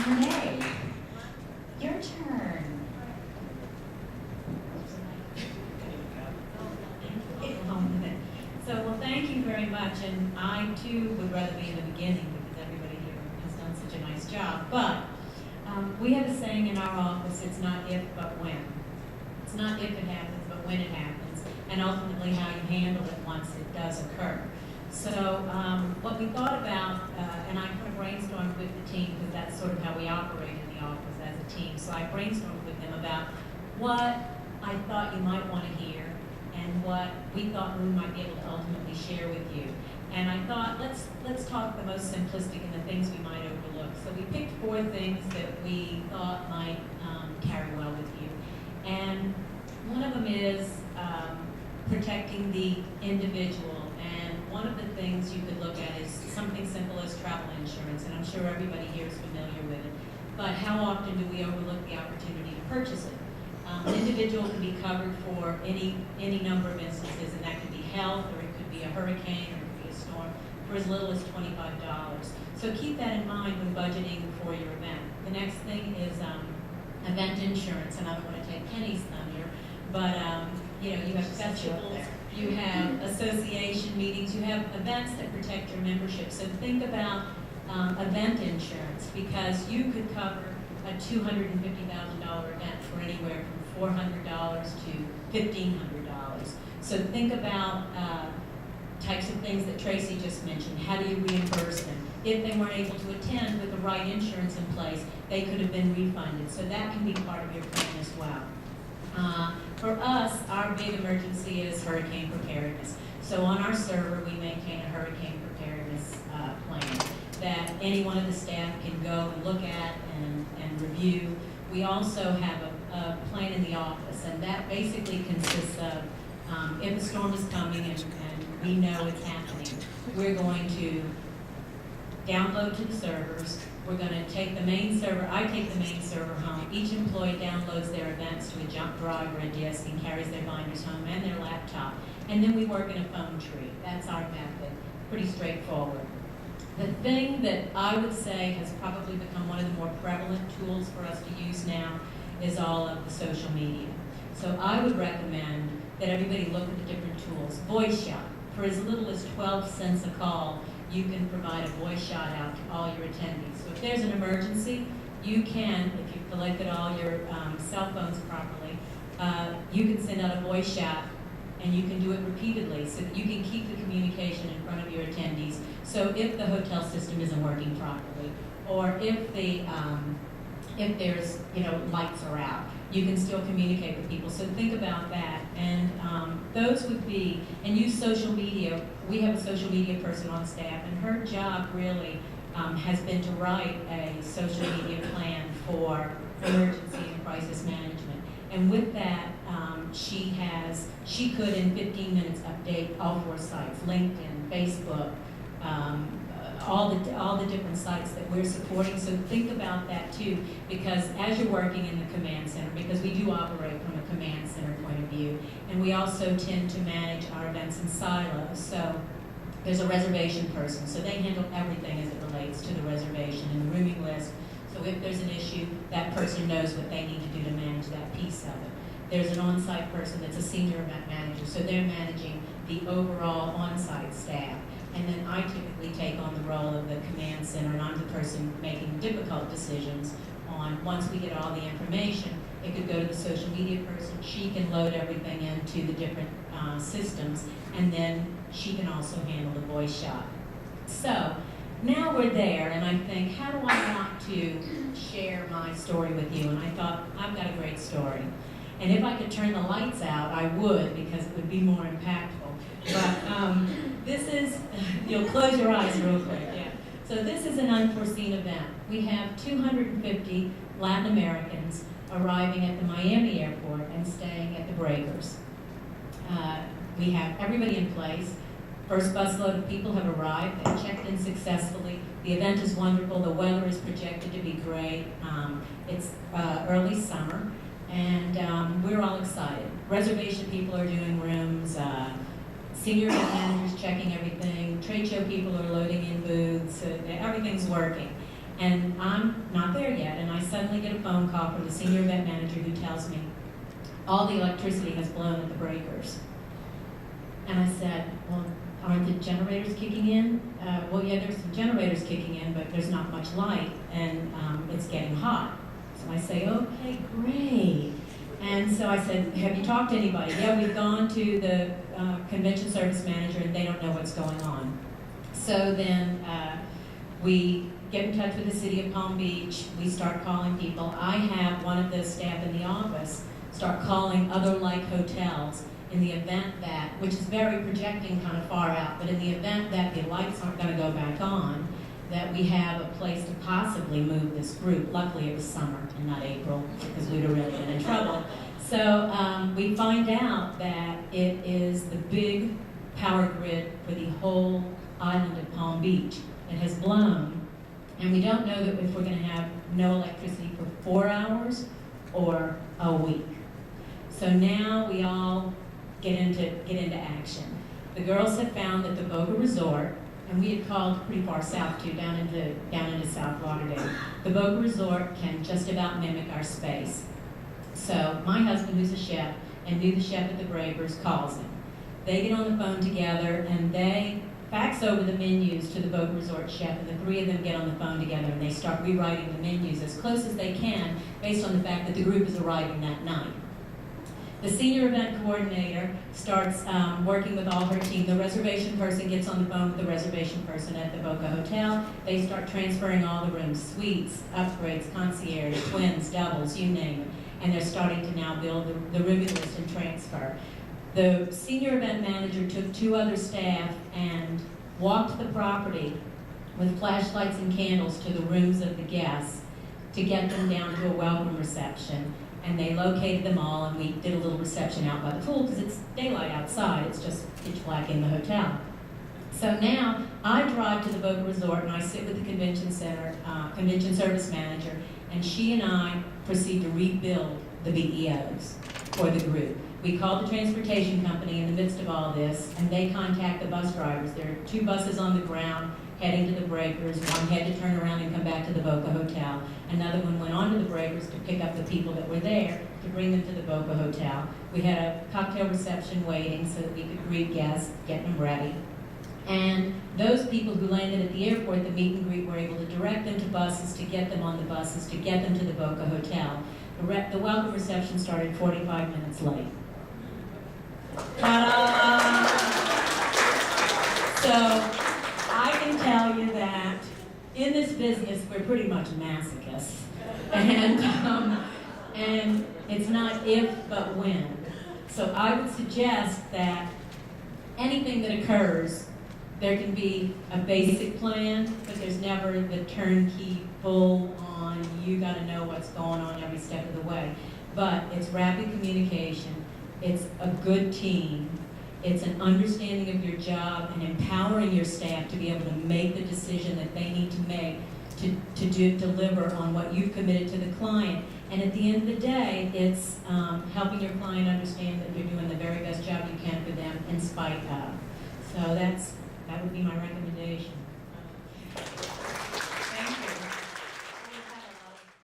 Renee, your turn. So, well, thank you very much, and I too would rather be in the beginning because everybody here has done such a nice job. But we have a saying in our office, it's not if, but when. It's not if it happens, but when it happens, and ultimately how you handle it once it does occur. So what we thought about, and I kind of brainstormed with the team because that's sort of how we operate in the office as a team. So I brainstormed with them about what I thought you might want to hear and what we thought we might be able to ultimately share with you. And I thought, let's talk the most simplistic and the things we might overlook. So we picked 4 things that we thought might carry well with you. And one of them is protecting the individual. And one of the things you could look at is something simple as travel insurance. And I'm sure everybody here is familiar with it. But how often do we overlook the opportunity to purchase it? An individual can be covered for any number of instances, and that could be health, or it could be a hurricane, or it could be a storm, for as little as $25. So keep that in mind when budgeting for your event. The next thing is event insurance, and I don't want to take Kenny's thunder, but you have festivals, you have association meetings, you have events that protect your membership. So think about event insurance, because you could cover a $250,000 event for anywhere from $400 to $1,500. So think about types of things that Tracy just mentioned. How do you reimburse them? If they weren't able to attend with the right insurance in place, they could have been refunded. So that can be part of your plan as well. For us, our big emergency is hurricane preparedness. So on our server, we maintain a hurricane preparedness plan that any one of the staff can go and look at and review. We also have a plan in the office, and that basically consists of if a storm is coming and we know it's happening, we're going to download to the servers. We're going to take the main server. I take the main server home. Each employee downloads their events to a jump drive or a disk and carries their binders home and their laptop. And then we work in a phone tree. That's our method. Pretty straightforward. The thing that I would say has probably become one of the more prevalent tools for us to use now is all of the social media. So I would recommend that everybody look at the different tools. Voice shot. For as little as 12 cents a call, you can provide a voice shot out to all your attendees. So if there's an emergency, you can, if you've collected all your cell phones properly, you can send out a voice shot, and you can do it repeatedly so that you can keep the communication in front of your attendees. So if the hotel system isn't working properly, or if there's lights are out, you can still communicate with people. So think about that. And those would be, and use social media. We have a social media person on staff, and her job really has been to write a social media plan for emergency and crisis management. And with that, she could in 15 minutes update all 4 sites: LinkedIn, Facebook, all the different sites that we're supporting. So think about that too, because as you're working in the command center, because we do operate from a command center point of view, and we also tend to manage our events in silos. So there's a reservation person, so they handle everything as it relates to the reservation and the rooming list. So if there's an issue, that person knows what they need to do to manage that piece of it. There's an on-site person that's a senior event manager, so they're managing the overall on-site staff. And then I typically take on the role of the command center, and I'm the person making difficult decisions on, once we get all the information, it could go to the social media person. She can load everything into the different systems, and then she can also handle the voice shot. So now we're there, and I think, how do I want to share my story with you? And I thought, I've got a great story. And if I could turn the lights out, I would, because it would be more impactful. But this is, you'll close your eyes real quick, yeah. So this is an unforeseen event. We have 250 Latin Americans arriving at the Miami airport and staying at the Breakers. We have everybody in place. First busload of people have arrived. They've checked in successfully. The event is wonderful. The weather is projected to be great. It's early summer, and we're all excited. Reservation people are doing rooms. Senior event managers checking everything. Trade show people are loading in booths. Everything's working. And I'm not there yet, and I suddenly get a phone call from the senior event manager who tells me all the electricity has blown at the breakers. And I said, well, aren't the generators kicking in? Well, yeah, there's some generators kicking in, but there's not much light, and it's getting hot. So I say, okay, great. And so I said, have you talked to anybody? Yeah, we've gone to the convention service manager, and they don't know what's going on. So then we get in touch with the city of Palm Beach. We start calling people. I have one of the staff in the office start calling other like hotels in the event that, which is very projecting kind of far out, but in the event that the lights aren't going to go back on, that we have a place to possibly move this group. Luckily it was summer and not April, because we'd have really been in trouble. So we find out that it is the big power grid for the whole island of Palm Beach. It has blown, and we don't know that if we're going to have no electricity for 4 hours or a week. So now we all get into action. The girls have found that the Boca Resort, and we had called pretty far south too, down into South Lauderdale. The Boca Resort can just about mimic our space. So my husband, who's a chef and knew the chef at the Breakers, calls him. They get on the phone together and they fax over the menus to the Boca Resort chef, and the three of them get on the phone together and they start rewriting the menus as close as they can based on the fact that the group is arriving that night. The senior event coordinator starts working with all her team. The reservation person gets on the phone with the reservation person at the Boca Hotel. They start transferring all the rooms, suites, upgrades, concierge, twins, doubles, you name it. And they're starting to now build the rooming list and transfer. The senior event manager took 2 other staff and walked the property with flashlights and candles to the rooms of the guests to get them down to a welcome reception. And they located them all, and we did a little reception out by the pool because it's daylight outside. It's just pitch black in the hotel. So now I drive to the Boca Resort and I sit with the convention center, convention service manager, and she and I proceed to rebuild the BEOs for the group. We called the transportation company in the midst of all this, and they contact the bus drivers. There are 2 buses on the ground heading to the Breakers. One had to turn around and come back to the Boca Hotel. Another one went on to the Breakers to pick up the people that were there to bring them to the Boca Hotel. We had a cocktail reception waiting so that we could greet guests, get them ready. And those people who landed at the airport, the meet and greet, were able to direct them to buses, to get them on the buses, to get them to the Boca Hotel. The welcome reception started 45 minutes late. Ta-da! So I can tell you that in this business, we're pretty much masochists. And it's not if, but when. So I would suggest that anything that occurs, there can be a basic plan, but there's never the turnkey, full on, you gotta know what's going on every step of the way. But it's rapid communication, it's a good team, it's an understanding of your job and empowering your staff to be able to make the decision that they need to make to deliver on what you've committed to the client. And at the end of the day, it's helping your client understand that you're doing the very best job you can for them in spite of. So that would be my recommendation.